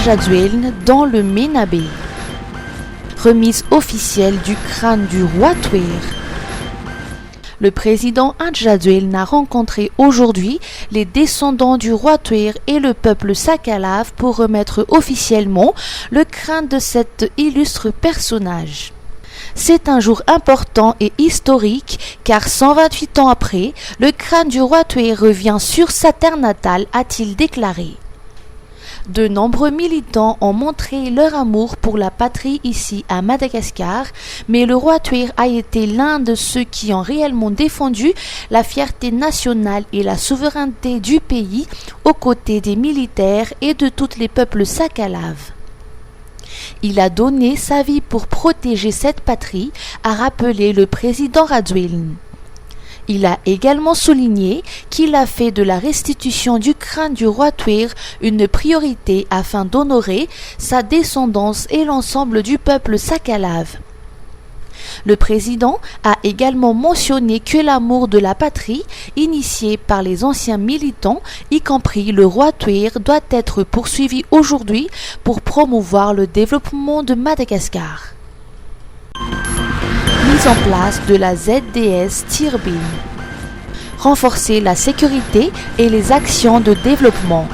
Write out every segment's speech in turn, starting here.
Andjadjuelne dans le Ménabé. Remise officielle du crâne du roi Touir. Le président Andjadjuelne a rencontré aujourd'hui les descendants du roi Touir et le peuple Sakalav pour remettre officiellement le crâne de cet illustre personnage. C'est un jour important et historique car 128 ans après, le crâne du roi Touir revient sur sa terre natale, a-t-il déclaré. De nombreux militants ont montré leur amour pour la patrie ici à Madagascar, mais le roi Touir a été l'un de ceux qui ont réellement défendu la fierté nationale et la souveraineté du pays aux côtés des militaires et de tous les peuples sakalaves. Il a donné sa vie pour protéger cette patrie, a rappelé le président Radjuelne. Il a également souligné qu'il a fait de la restitution du crâne du roi Touir une priorité afin d'honorer sa descendance et l'ensemble du peuple sakalave. Le président a également mentionné que l'amour de la patrie, initié par les anciens militants, y compris le roi Touir, doit être poursuivi aujourd'hui pour promouvoir le développement de Madagascar. Mise en place de la ZDS Tirbin. Renforcer la sécurité et les actions de développement.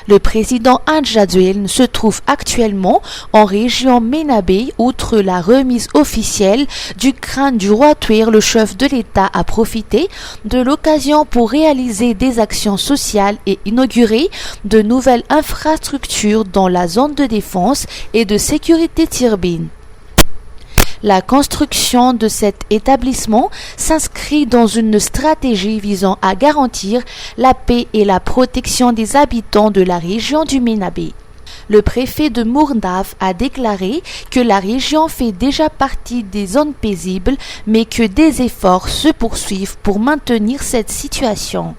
Le président Andjadjuelne se trouve actuellement en région Ménabé. Outre la remise officielle du crâne du roi Touir, le chef de l'État a profité de l'occasion pour réaliser des actions sociales et inaugurer de nouvelles infrastructures dans la zone de défense et de sécurité Tirbin. La construction de cet établissement s'inscrit dans une stratégie visant à garantir la paix et la protection des habitants de la région du Ménabé. Le préfet de Mourndaf a déclaré que la région fait déjà partie des zones paisibles, mais que des efforts se poursuivent pour maintenir cette situation.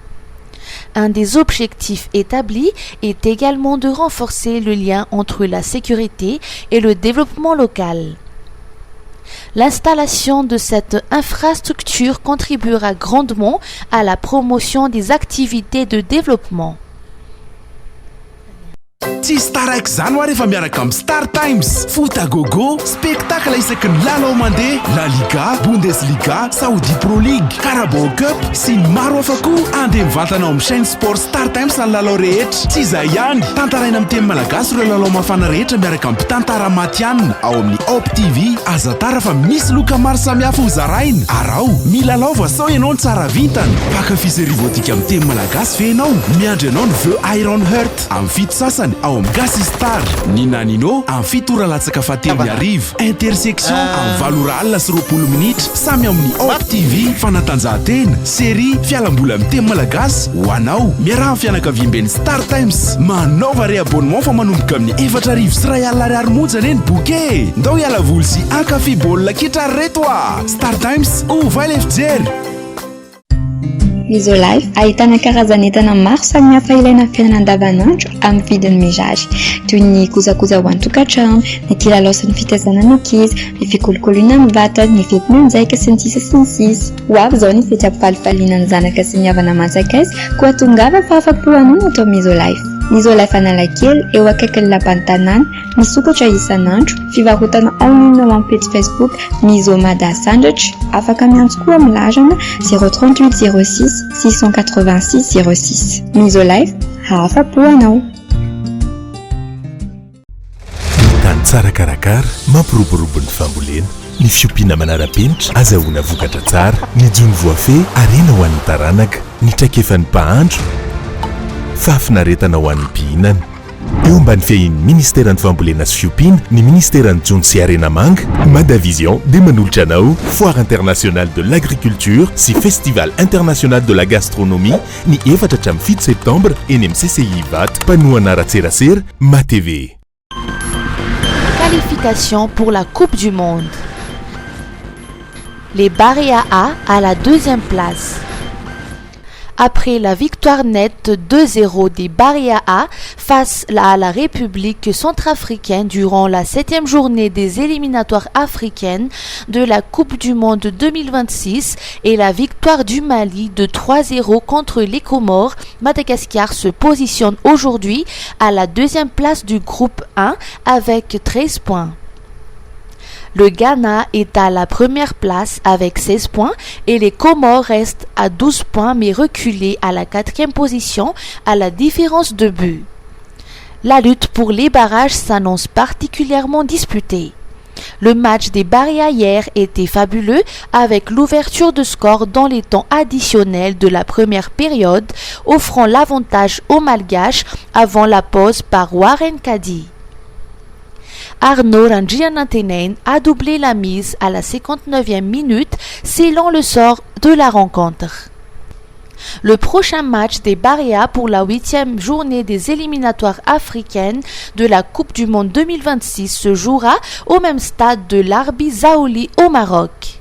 Un des objectifs établis est également de renforcer le lien entre la sécurité et le développement local. L'installation de cette infrastructure contribuera grandement à la promotion des activités de développement. Tsy staraiky zany ho rehefa miaraka amin'ny Star Times. Foot à gogo, spectacle isaky ny lalao mandeha, La Liga, Bundesliga, Saudi Pro League, Carabao Cup sy ny maro hafa koa. Andeha mivantana ao amin'ny chaîne sport Star Times ny lalao rehetra. Tsy izay ihany, tantaraina amin'ny teny malagasy ireo lalao mafana rehetra miaraka amin'ny mpitantara matianina ao amin'ny Op TV. Aza tara fa misy loka maro samihafa ho zaraina. Arao, milalao voasao ianao ny tsara vintana. Pakafy sy rivotika amin'ny teny malagasy ve ianao? Miandry ianao ny veo Iron Heart amin'ny fito sasany ao amin'ny Gasy Star. Ninanino amin'ny fito ora latsaka fahatelo arivo. Intersection amin'ny valora alina sy 20 minitra samy amin'ny Op TV. Fanatanjahantena, série, fialambola amin'ny teny malagasy ho anao. Miaraha amin'ny fianakaviam-ben'ny Star Times. Manaova re-abonnement fa manomboka amin'ny 4,00 sy 2 alina ariary monja anie ny boke. Ndao iala voly sy ankafy baolina kitra reto a. Star Times, ovay le fijery. Misolife ahitana karazan'entana maro samihafa ilaina amin'ny fiainana andavanandro amin'ny vidiny mirary, toy ny kojakoja ho an-tokantrano, ny kilalao sy ny fitaizana ny ankizy, ny fikolokoloana amin'ny vatana, ny fetim-monjaika sy ny sisa sy ny sisa. Ho avy izao ny fety ampifalifaliana ny zanaka sy ny havana manjakaizy koa tongava fa afa-po anao atao Misolife. Misolife Analakely eo akaikin'ny lapan'ny tanàna, misokatra isan'andro, fivarotana online ao amin'ny page Facebook Miso Mada Sandwich, afaka miantso koa amin'ny larana 038 06 686 06. Misolife, afa-po anao. Tany tsara karakara, mampiroborobo ny fambolena, ny fiompiana manara-penitra, azahoana vokatra tsara, ny jony voafehy, arena ho an'ny taranaka, ny traikefan'ny mpahandro, fafinaretana ho an'ny mpihinana. Eo ambany fiahin'ny ministera ny fambolena sy fiompiana, ny ministera ny jony sy arena manga, Madavision dia manolotra anao Foire internationale de l'agriculture sy Festival international de la gastronomie ny 4-7 septembre eny amin'ny CCI Vat, panoana Ratserasera, MaTV. Qualification pour la Coupe du Monde. Les Barea A à la 2e place. Après la victoire nette 2-0 des Baria A face à la République centrafricaine durant la 7e journée des éliminatoires africaines de la Coupe du Monde 2026 et la victoire du Mali de 3-0 contre les Comores, Madagascar se positionne aujourd'hui à la 2e place du groupe 1 avec 13 points. Le Ghana est à la première place avec 16 points et les Comores restent à 12 points mais reculés à la 4e position à la différence de but. La lutte pour les barrages s'annonce particulièrement disputée. Le match des Baria hier était fabuleux avec l'ouverture de score dans les temps additionnels de la première période, offrant l'avantage aux Malgaches avant la pause par Warren Kadi. Arnaud Rangianantenain a doublé la mise à la 59e minute, scellant le sort de la rencontre. Le prochain match des Baria pour la 8e journée des éliminatoires africaines de la Coupe du Monde 2026 se jouera au même stade de l'Arbi Zaouli au Maroc.